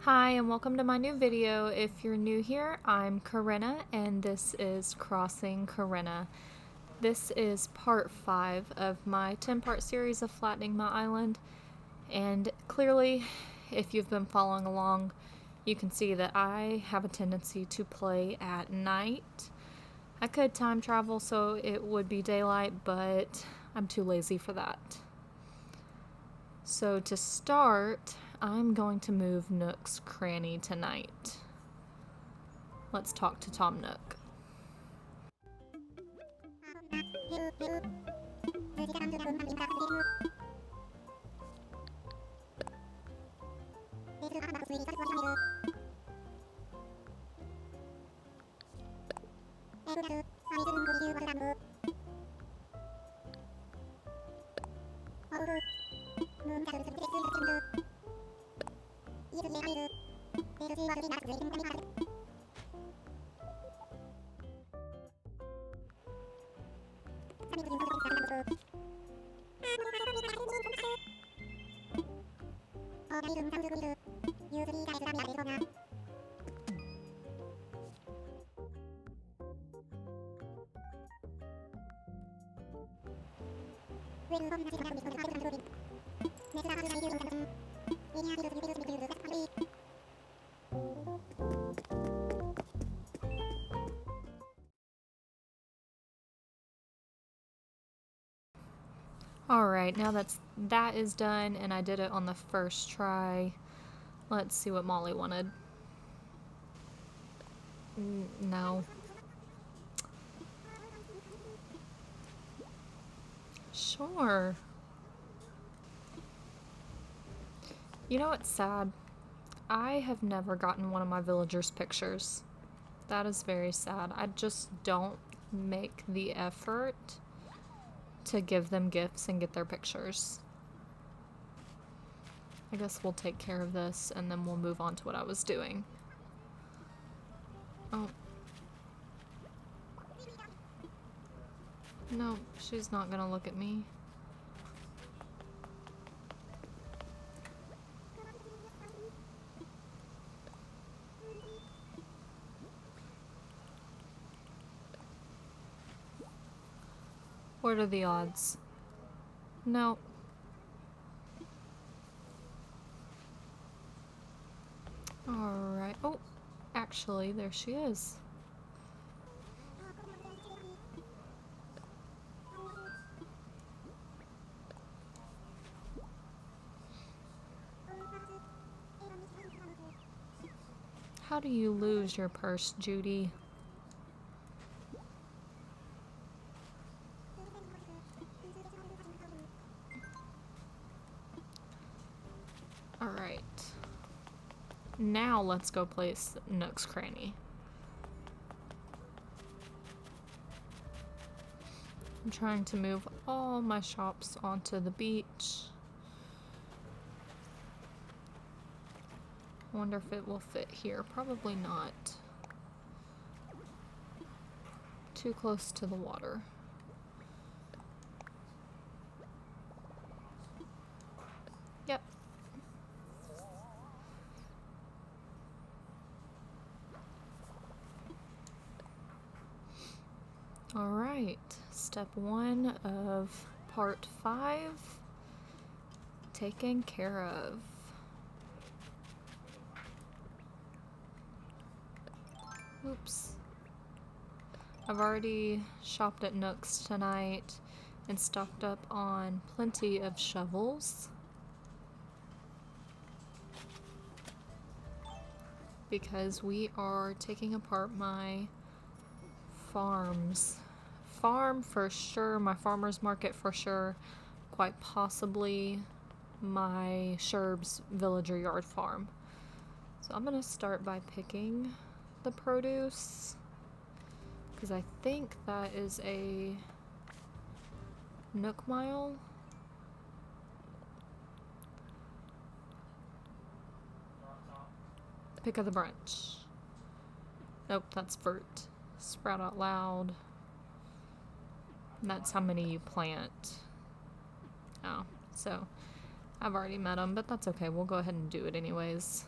Hi and welcome to my new video. If you're new here, I'm Corinna and this is Crossing Corinna. This is part 5 of my 10-part series of flattening my island, and clearly if you've been following along you can see that I have a tendency to play at night. I could time travel so it would be daylight, but I'm too lazy for that. So to start, I'm going to move Nook's cranny tonight. Let's talk to Tom Nook. Alright, now that is done and I did it on the first try. Let's see what Molly wanted. No. Sure. You know what's sad? I have never gotten one of my villagers' pictures. That is very sad. I just don't make the effort to give them gifts and get their pictures. I guess we'll take care of this and then we'll move on to what I was doing. Oh. No, she's not gonna look at me. What are the odds? No. Alright. Oh, actually, there she is. How do you lose your purse, Judy? Alright. Now let's go place Nook's cranny. I'm trying to move all my shops onto the beach. I wonder if it will fit here. Probably not. Too close to the water. Yep. Alright, step 1 of part 5, taken care of. Oops. I've already shopped at Nook's tonight and stocked up on plenty of shovels. Because we are taking apart my farm for sure, my farmer's market for sure, quite possibly my Sherb's villager yard farm. So I'm gonna start by picking the produce because I think that is a Nook mile. Pick of the brunch. Nope, that's Vert. Sprout out loud. And that's how many you plant. Oh, so I've already met them, but that's okay. We'll go ahead and do it anyways.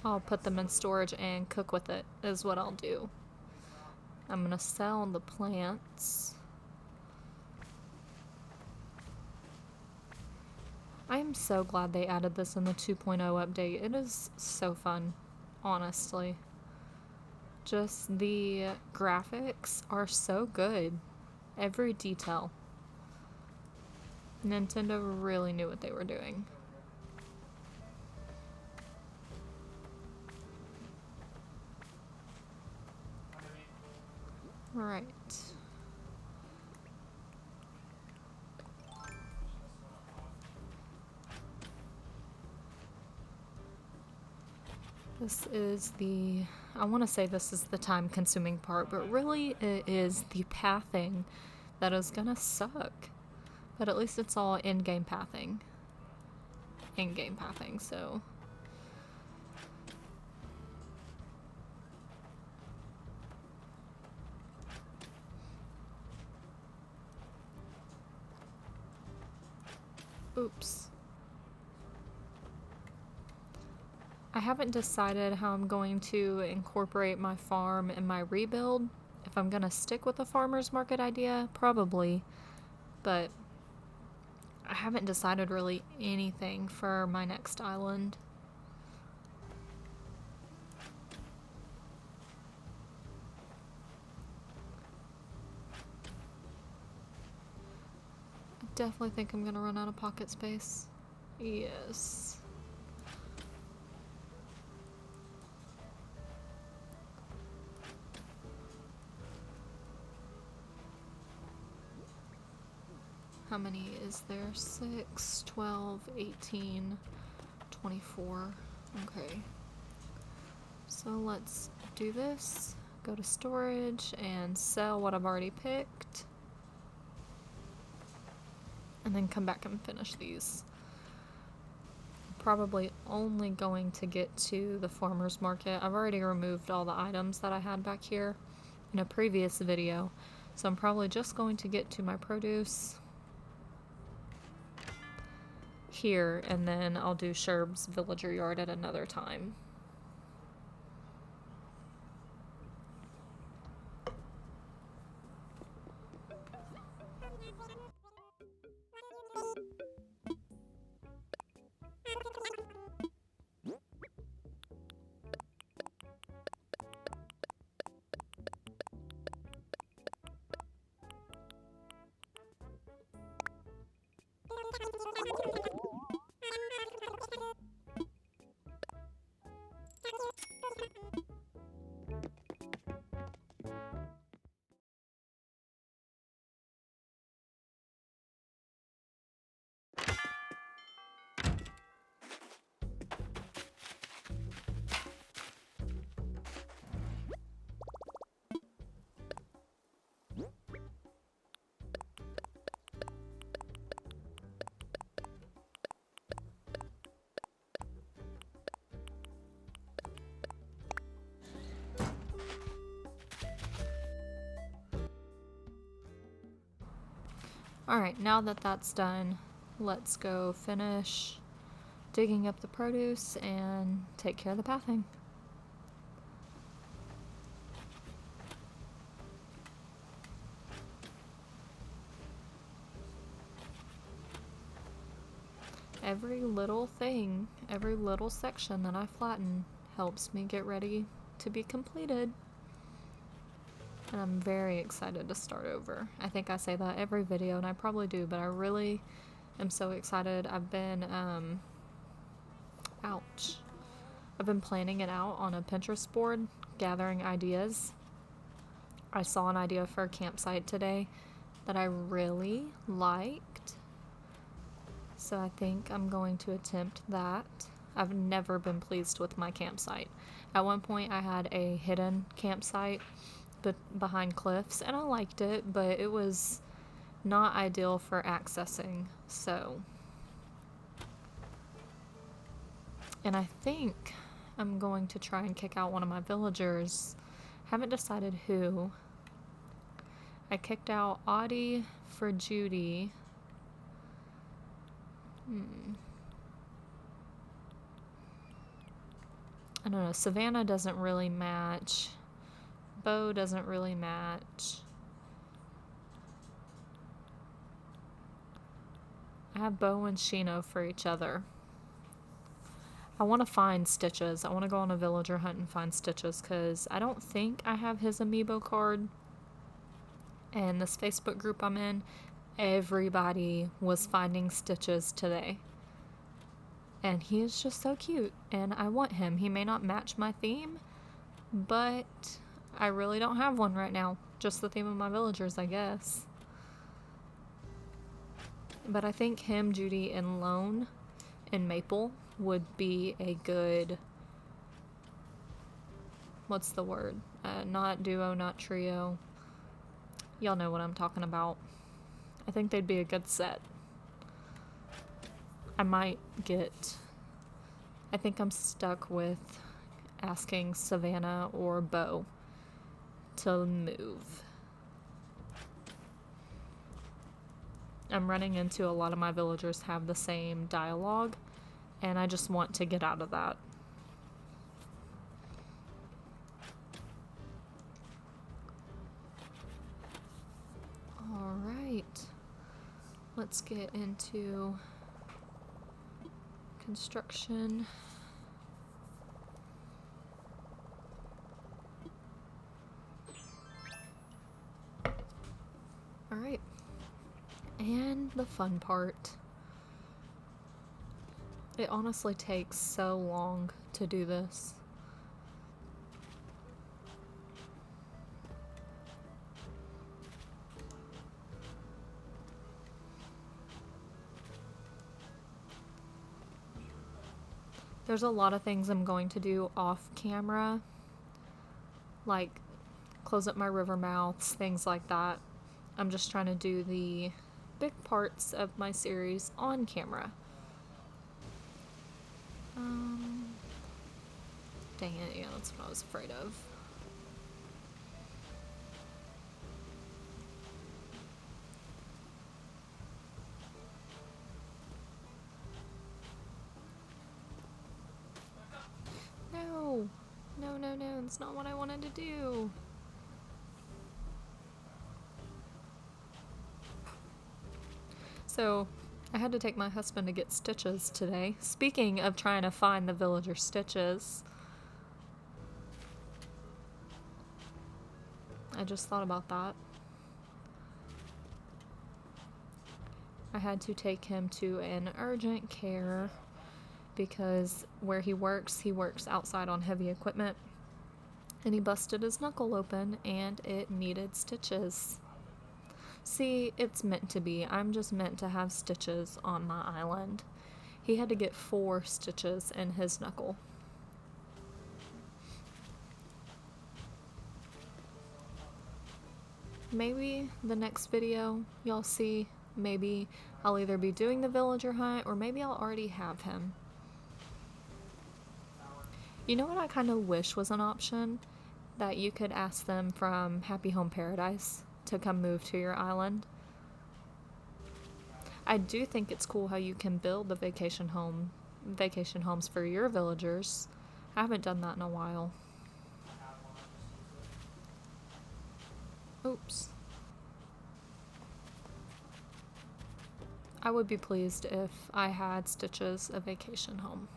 I'll put them in storage and cook with it, is what I'll do. I'm gonna sell the plants. I'm so glad they added this in the 2.0 update. It is so fun, honestly. Just the graphics are so good. Every detail. Nintendo really knew what they were doing. Right. This is the, I want to say this is the time-consuming part, but really it is the pathing that is gonna suck. But at least it's all in-game pathing. In-game pathing, so... Oops. I haven't decided how I'm going to incorporate my farm in my rebuild. If I'm gonna stick with the farmer's market idea, probably. But I haven't decided really anything for my next island. I definitely think I'm gonna run out of pocket space. Yes. How many is there? 6, 12, 18, 24. Okay. So let's do this. Go to storage and sell what I've already picked. And then come back and finish these. Probably only going to get to the farmer's market. I've already removed all the items that I had back here in a previous video. So I'm probably just going to get to my produce here, and then I'll do Sherb's villager yard at another time. Alright, now that that's done, let's go finish digging up the produce and take care of the pathing. Every little thing, every little section that I flatten helps me get ready to be completed. And I'm very excited to start over. I think I say that every video, and I probably do, but I really am so excited. I've been, ouch. I've been planning it out on a Pinterest board, gathering ideas. I saw an idea for a campsite today that I really liked. So I think I'm going to attempt that. I've never been pleased with my campsite. At one point I had a hidden campsite behind cliffs, and I liked it, but it was not ideal for accessing, so. And I think I'm going to try and kick out one of my villagers. Haven't decided who. I kicked out Audie for Judy. I don't know, Savannah doesn't really match. Bo doesn't really match. I have Bo and Shino for each other. I want to find Stitches. I want to go on a villager hunt and find Stitches because I don't think I have his amiibo card. And this Facebook group I'm in, everybody was finding Stitches today. And he is just so cute, and I want him. He may not match my theme, but I really don't have one right now. Just the theme of my villagers, I guess. But I think him, Judy, and Lone and Maple would be a good... What's the word? Not duo, not trio. Y'all know what I'm talking about. I think they'd be a good set. I might get... I think I'm stuck with asking Savannah or Bo to move. I'm running into a lot of my villagers have the same dialogue, and I just want to get out of that. Alright. Let's get into construction. Alright. And the fun part. It honestly takes so long to do this. There's a lot of things I'm going to do off camera, like close up my river mouths, things like that. I'm just trying to do the big parts of my series on camera. Dang it, yeah, that's what I was afraid of. No! No, no, no, that's not what I wanted to do. So, I had to take my husband to get Stitches today. Speaking of trying to find the villager Stitches, I just thought about that. I had to take him to an urgent care because where he works outside on heavy equipment, and he busted his knuckle open and it needed stitches. See, it's meant to be. I'm just meant to have Stitches on my island. He had to get 4 stitches in his knuckle. Maybe the next video y'all see, maybe I'll either be doing the villager hunt or maybe I'll already have him. You know what I kind of wish was an option? That you could ask them from Happy Home Paradise to come move to your island. I do think it's cool how you can build the vacation homes for your villagers. I haven't done that in a while. Oops. I would be pleased if I had Stitches a vacation home.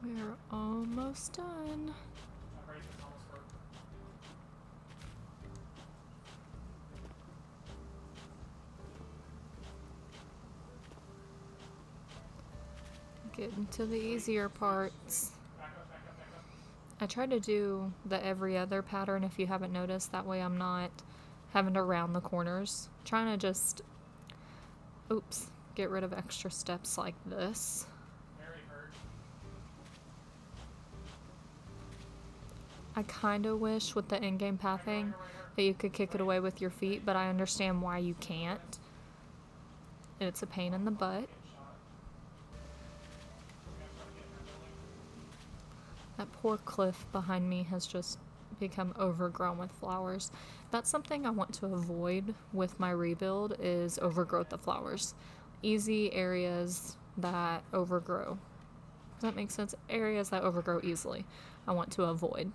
We're almost done. Getting to the easier parts. I try to do the every other pattern if you haven't noticed, that way I'm not having to round the corners. Trying to just, get rid of extra steps like this. I kind of wish with the in-game pathing that you could kick it away with your feet, but I understand why you can't. It's a pain in the butt. That poor cliff behind me has just become overgrown with flowers. That's something I want to avoid with my rebuild, is overgrowth of flowers. Easy areas that overgrow. Does that make sense? Areas that overgrow easily, I want to avoid.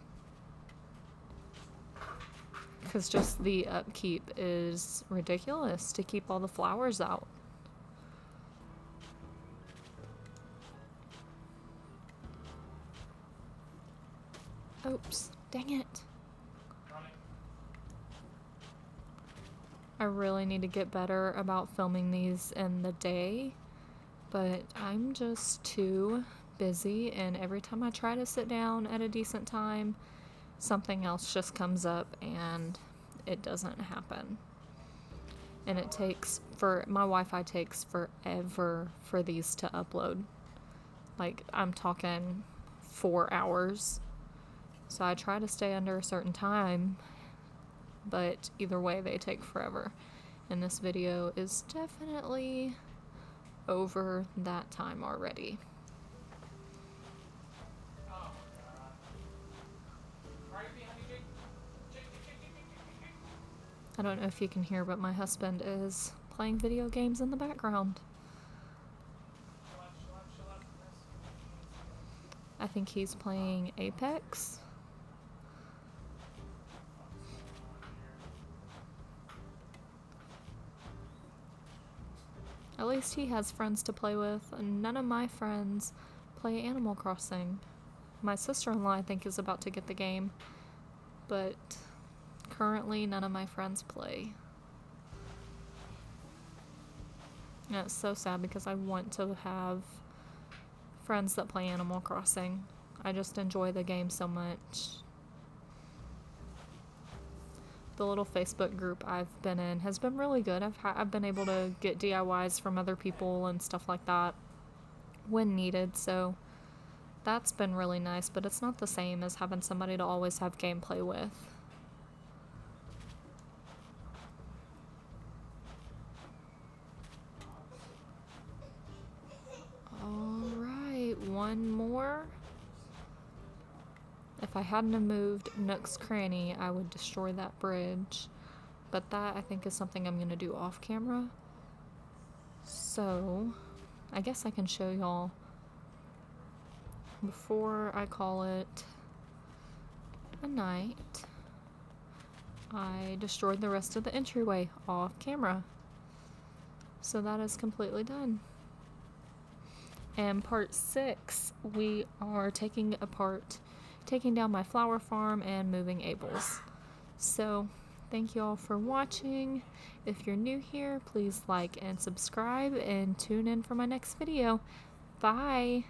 Because just the upkeep is ridiculous to keep all the flowers out. Oops, dang it. I really need to get better about filming these in the day, but I'm just too busy, and every time I try to sit down at a decent time, something else just comes up and it doesn't happen. And it takes, my Wi-Fi takes forever for these to upload. Like, I'm talking 4 hours. So I try to stay under a certain time, but either way they take forever. And this video is definitely over that time already. I don't know if you can hear, but my husband is playing video games in the background. I think he's playing Apex. At least he has friends to play with, and none of my friends play Animal Crossing. My sister-in-law, I think, is about to get the game, but currently none of my friends play. And it's so sad because I want to have friends that play Animal Crossing. I just enjoy the game so much. The little Facebook group I've been in has been really good. I've been able to get DIYs from other people and stuff like that when needed, so that's been really nice, but it's not the same as having somebody to always have gameplay with. Alright, one more. If I hadn't have moved Nook's Cranny, I would destroy that bridge. But that, I think, is something I'm going to do off camera. So, I guess I can show y'all before I call it a night. I destroyed the rest of the entryway off camera. So that is completely done. And part 6, we are taking down my flower farm and moving Abel's. So, thank you all for watching. If you're new here, please like and subscribe and tune in for my next video. Bye!